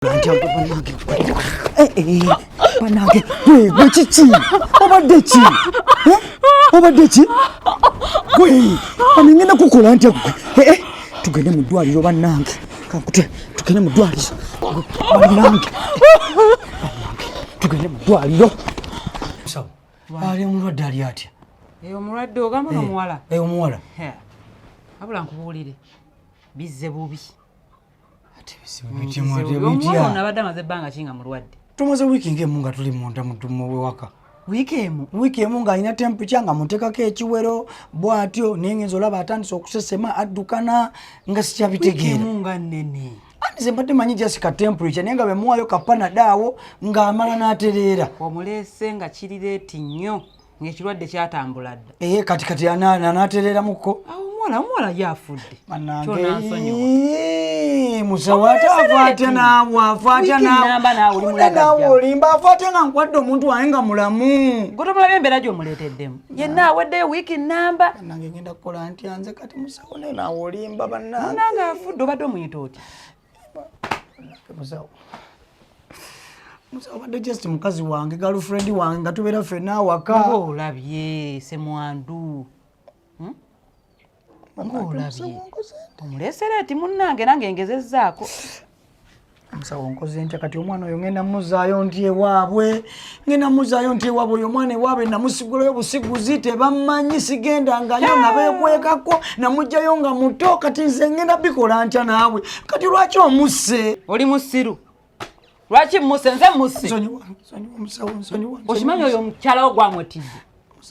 Banange, we chichi. Obadechi. Obadechi. We, aningena kukola ntya. Tugende mu ddwaliro bannange. Kankute, tugende mu ddwaliro. Bannange. Tugende mu ddwaliro. Sawa. Ali omulwadde ali atya? Omulwadde ogamba omuwala. Omuwala. Abula nkubuulire. Bizze bubi. Omwana abadde amaze ebbanga kinga mulwadde. Tumaze wiiki ng'emu nga tuli munda mu waka. Wiiki emu ng'alina temperature nga muteekako ekiwero bw'atyo naye ngenza olaba atandise okusesema addukana nga sikyabitegeera. Wiiki emu nga nnene. Nze mbadde manyi just ka temperature naye nga bwe muwaayo kapanadaawo ng'amala n'atereera. Omuleese nga kirireeti nnyo ng'ekirwadde kyatambula dda. Kati anaatereeramuko. Omuwala yafudde. Musawo ate afaate naawe olimba afaate nga nkwadde omuntu wange nga mulamu. Gwe tomulabye embeera gy'omuleeteddemu. Yenna aweddeyo wiiki nnamba. Nange ngenda kukola ntya nze kati musawo naye naawe olimba bannange. Nange afudde obadde omuyita otya? Musawo badde just mukazi wange girlfriend wange nga tubeera ffenna awaka. Ng'olabye Ssemwandu. Ng'olabye omuleesereeti munnange nange ngezezzaako. Musawo nkoze ntya kati omwana oyo ngenda muzaayo nti ewaabwe oyo omwana ewaabwe namusigulayo busiguzi tebammanyi sigendangayo nabeekwekako namugjayo nga muto kati nze ngenda bikola ntya naawe kati lwaki omusse? Oli musiru. Lwaki musse? Nze musse. Okimanyi oyo omukyala wo gwamwetidde.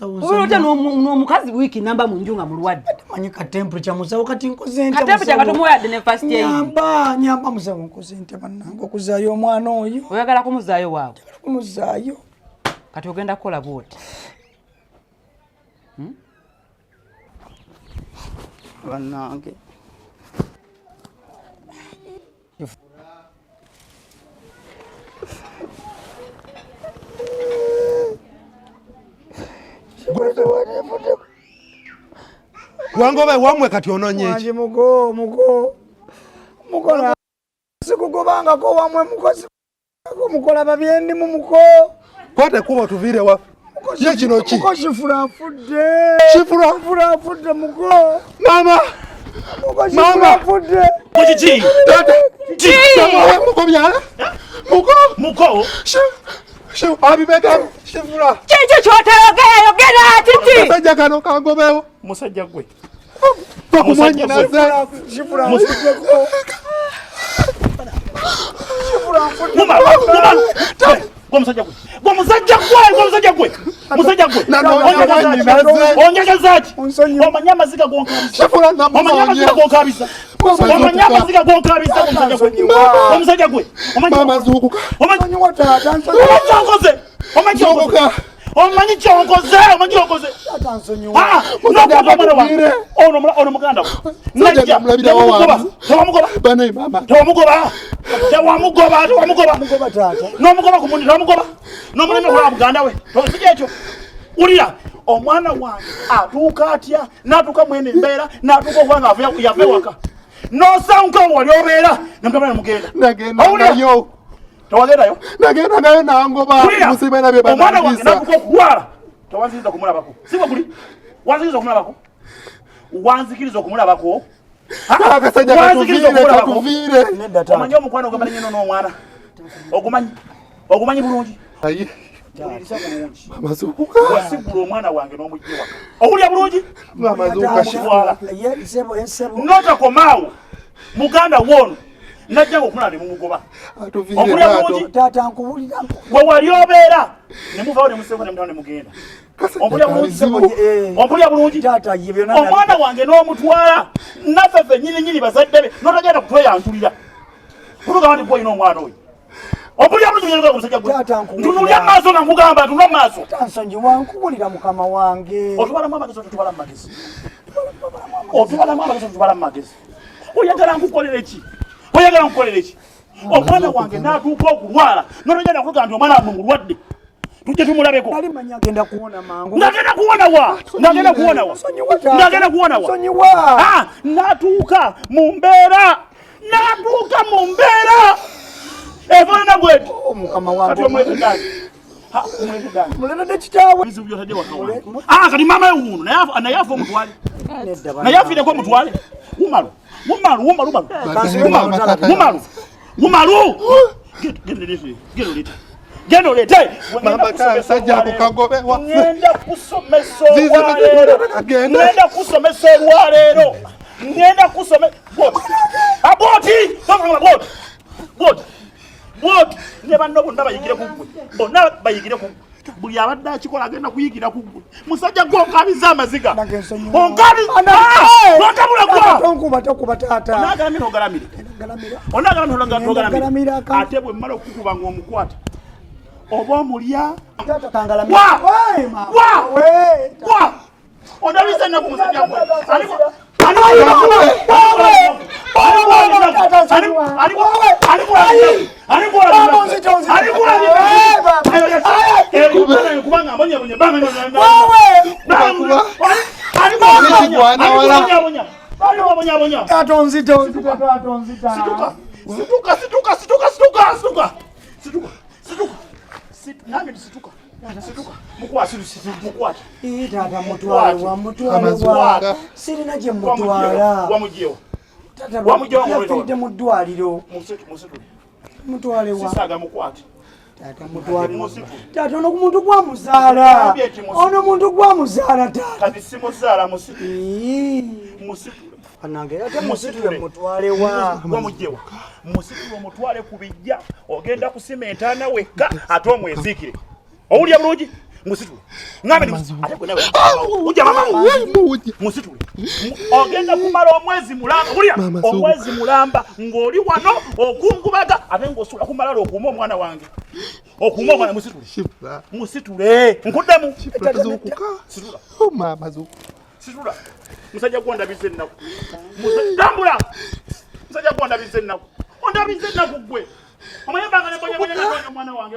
Olwotya n'omukazi wiiki namba mu nju nga mulwadde. Manyi ka temperature musawo kati nkoze ntya? Ka temperature nga tumuwadde ne first aid. Nyamba musawo nkoze ntya bannange okuzaayo omwana oyo. Oyagala kumuzaayo waabwe? Kumuzaayo. Kati ogenda kukola bw'oti. Bannange. Wangobe wamwe kati ononye iki? Muko. Mukola sikugobanga ko wamwe mukozi. Mukola babyendi mu muko. Kwate kuba tuvire wa. Ye kino ki? Muko shifura fudde. Shifura fudde muko. Mama. Muko shifura fudde. Mukichi. Tata. Chi. Muko bya. Muko. Abibeka shifura. Chichi kyotayogera titi. Musajja kano kangobewo. Musajja gwe. Bakumwanyi naze. Shifura. Musajja gwe. Onyega zaki. Omanya amaziga gonkabisa. Shifura namumanyi. Omanya amaziga gonkabisa. Omusajja gwe. Mama zukuka. Omanyi watata. Omanyi kyonkoze. Ono muganda we. Najja mulabira wawa. Tewamugoba. N'omugoba ku mundi n'omugoba. N'omuleme kwa muganda we. Tosijja ekyo. Ulira omwana wange atuuka atya n'atuuka mwene mbeera n'atuuka okubanga yave waka. N'osawuka wali obeera namutabana mugenda. Nagendayo. Tawagendayo? Nagendayo nangoba musibe na bye omwana wange banagisa. n'atuuka okuwala. Tawanzikiriza okumulabako. Siba kuli? Wanzikiriza okumulabako? Wanzikiriza okumulabako? Akasajja katuvire. Omanyi omukwano ogumanyi nnyo n'omwana? Ogumanyi bulungi? Ayi. Mama zukuka. Wasigula omwana wange n'omujje waka. Owulya bulungi? Mama zukuka shifura. N'otakomaawo muganda wono najja okumulaba ne mumugoba. Atuvire tata nkubulira. Bwe wali obeera ne muvaawo ne museeko ne mutano ne mugenda. Ompulya bulungi? Omwana wange n'omutwala naffe ffennyini bazadde be n'otagenda kutweyanjulira. Kutugamba nti gwolina omwana oyo. Ompulya bulungi nyenga omusajja gwe. Ntunulya maaso nga nkugamba ntunula maaso. Tansonyiwa nkubulira mukama wange. Otubalamu amagezi otutubala mu magezi. Otubala mu magezi. Oyagala nkukolera ki? Omwana wange n'atuuka okulwala n'otagenda kutugamba nti omwana wange mulwadde. Tujje tumulabeko. Nali manya agenda kuwona mangu. Ndagenda kuwona wa. Sonyiwa. N'atuuka mu mbeera. genda gwetu mukama wangu kati omulete dani mulete kitawe bizu byo taje wakawa kati mama uno na yafu omutwale na yafire ko mutwale umalu Gendo lete Mama kaya sajja kukagobe wa ngenda kusomesa walero ngenda kusomesa bot ne banno bonna bayigire kugwe bonna bayigire kugwe buli abadde akikola agenda kuyigira kugwe musajja gwo nkabiza amaziga onkabi notabula gwa tonkuba tata onagalamira ogalamira ate bwe mmala okukuba ng'omukwata oba omulya ondabisa ennaku musajja gwe sirina gye mutwala yafidde mu ddwaliro mutwale wa tata ono muntu gwamuzaala ono muntu gwamuzaala tata anange ate musitule mutwale wa musitule omutwale ku bijja ogenda kusimentaana wekka ate omwezikire owulya bulungi musitule ngambe ate gwe nawe ujja mama musitule ogenda kumala omwezi mulamba bulya omwezi mulamba ng'oli wano okungubaga ate ng'osula kumalala okuuma omwana wange okuuma omwana musitule nkuddemu situla musajja gwondabiza ennaku tambula musajja gwondabiza ennaku ondabiza ennaku gwe omanyembanga nebonyabonya omwana wange